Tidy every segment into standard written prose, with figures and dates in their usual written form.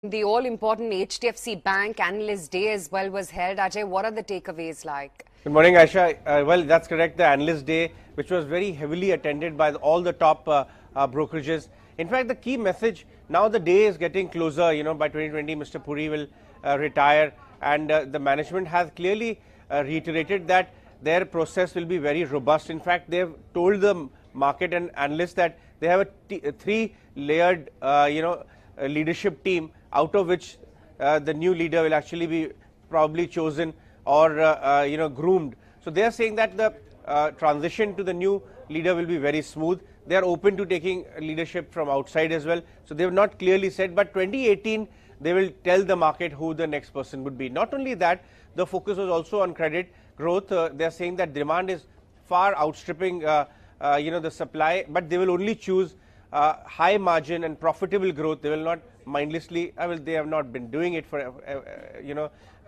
The all-important HDFC Bank Analyst Day as well was held. Ajay, what are the takeaways like? Good morning, Aisha. Well, that's correct. The Analyst Day, which was very heavily attended by all the top brokerages. In fact, the key message, now the day is getting closer. By 2020, Mr. Puri will retire, and the management has clearly reiterated that their process will be very robust. In fact, they have told the market and analysts that they have a three-layered, leadership team, out of which the new leader will actually be probably chosen or groomed. So they are saying that the transition to the new leader will be very smooth. They are open to taking leadership from outside as well. So they have not clearly said, but 2018 they will tell the market who the next person would be. Not only that, the focus was also on credit growth. They are saying that demand is far outstripping the supply, but they will only choose high margin and profitable growth. They will not mindlessly. They have not been doing it for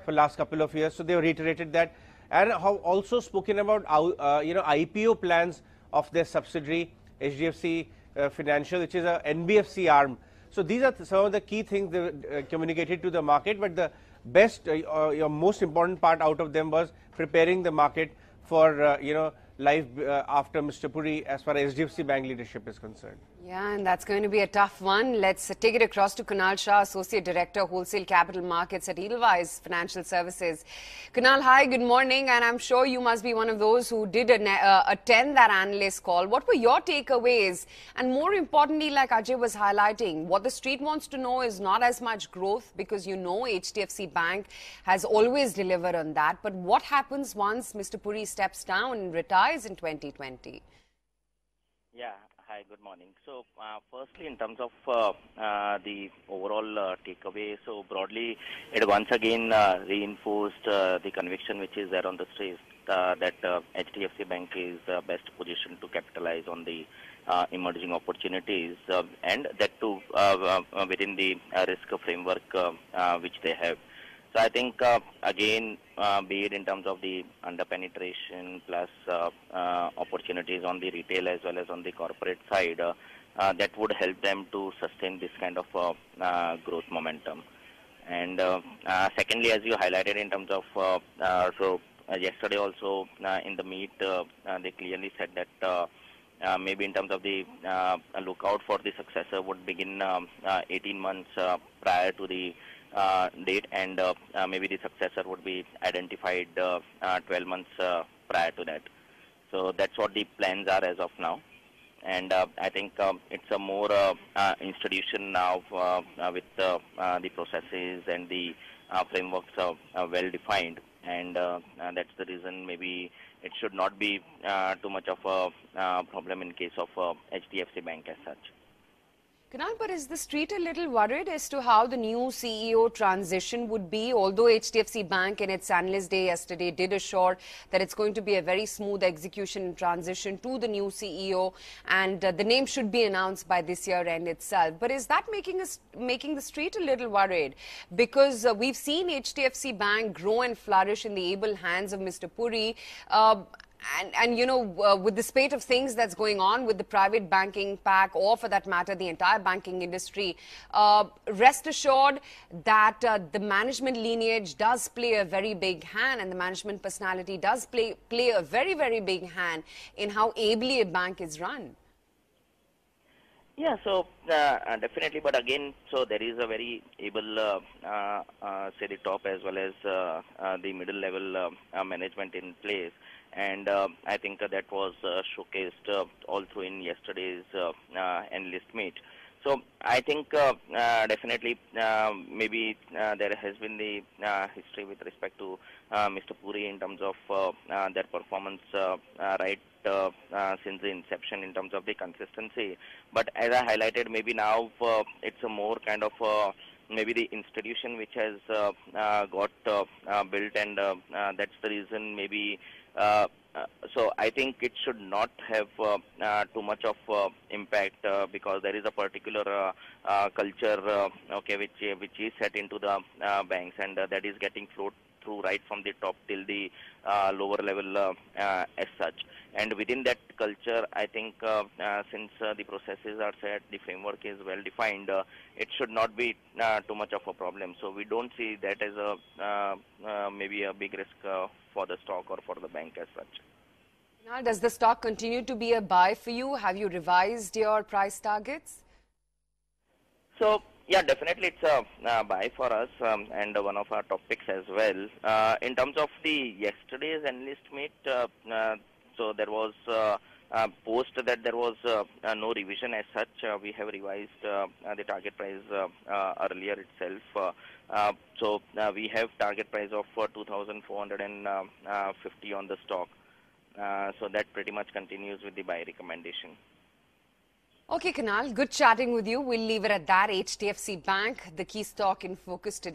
for last couple of years. So they have reiterated that, and have also spoken about IPO plans of their subsidiary HDFC Financial, which is a NBFC arm. So these are some of the key things they communicated to the market. But the best, most important part out of them was preparing the market for life after Mr. Puri, as far as HDFC Bank leadership is concerned. Yeah, and that's going to be a tough one. Let's take it across to Kunal Shah, Associate Director, Wholesale Capital Markets at Edelweiss Financial Services. Kunal, hi, good morning, and I'm sure you must be one of those who did attend that analyst call. What were your takeaways? And more importantly, like Ajay was highlighting, what the street wants to know is not as much growth, because HDFC Bank has always delivered on that. But what happens once Mr. Puri steps down and retires in 2020? Yeah. Hi, good morning. So, firstly, in terms of the overall takeaway, so broadly, it once again reinforced the conviction which is there on the street that HDFC Bank is best positioned to capitalize on the emerging opportunities, and that too within the risk framework which they have. So I think, again, be it in terms of the under-penetration plus opportunities on the retail as well as on the corporate side, that would help them to sustain this kind of growth momentum. And secondly, as you highlighted in terms of, yesterday also in the meet, they clearly said that maybe in terms of the lookout for the successor would begin 18 months prior to the date, and maybe the successor would be identified 12 months prior to that. So that's what the plans are as of now. And I think it's a more institution now with the processes and the frameworks well defined, and that's the reason maybe it should not be too much of a problem in case of HDFC Bank as such. Kunal, but is the street a little worried as to how the new CEO transition would be? Although HDFC Bank in its analyst day yesterday did assure that it's going to be a very smooth execution transition to the new CEO, and the name should be announced by this year end itself. But is that making the street a little worried? Because we've seen HDFC Bank grow and flourish in the able hands of Mr. Puri. With the spate of things that's going on with the private banking pack, or for that matter, the entire banking industry, rest assured that the management lineage does play a very big hand, and the management personality does play a very, very big hand in how ably a bank is run. Yeah, so definitely, but again, so there is a very able, say the top as well as the middle level management in place. And I think that was showcased all through in yesterday's analyst meet. So I think definitely maybe there has been the history with respect to Mr. Puri in terms of their performance right since the inception in terms of the consistency. But as I highlighted, maybe now it's a more kind of maybe the institution which has got built, and that's the reason maybe. So I think it should not have too much of impact because there is a particular culture, which is set into the banks, and that is getting flowed through right from the top till the lower level as such. And within that culture, I think since the processes are set, the framework is well defined, it should not be too much of a problem. So we don't see that as a maybe a big risk for the stock or for the bank as such. Kunal, does the stock continue to be a buy for you? Have you revised your price targets? So, yeah, definitely it's a buy for us and one of our top picks as well. In terms of the yesterday's analyst meet, so there was post that there was no revision as such. We have revised the target price earlier itself. So we have target price of 2,450 on the stock. So that pretty much continues with the buy recommendation. Okay, Kunal, good chatting with you. We'll leave it at that. HDFC Bank, the key stock in focus today.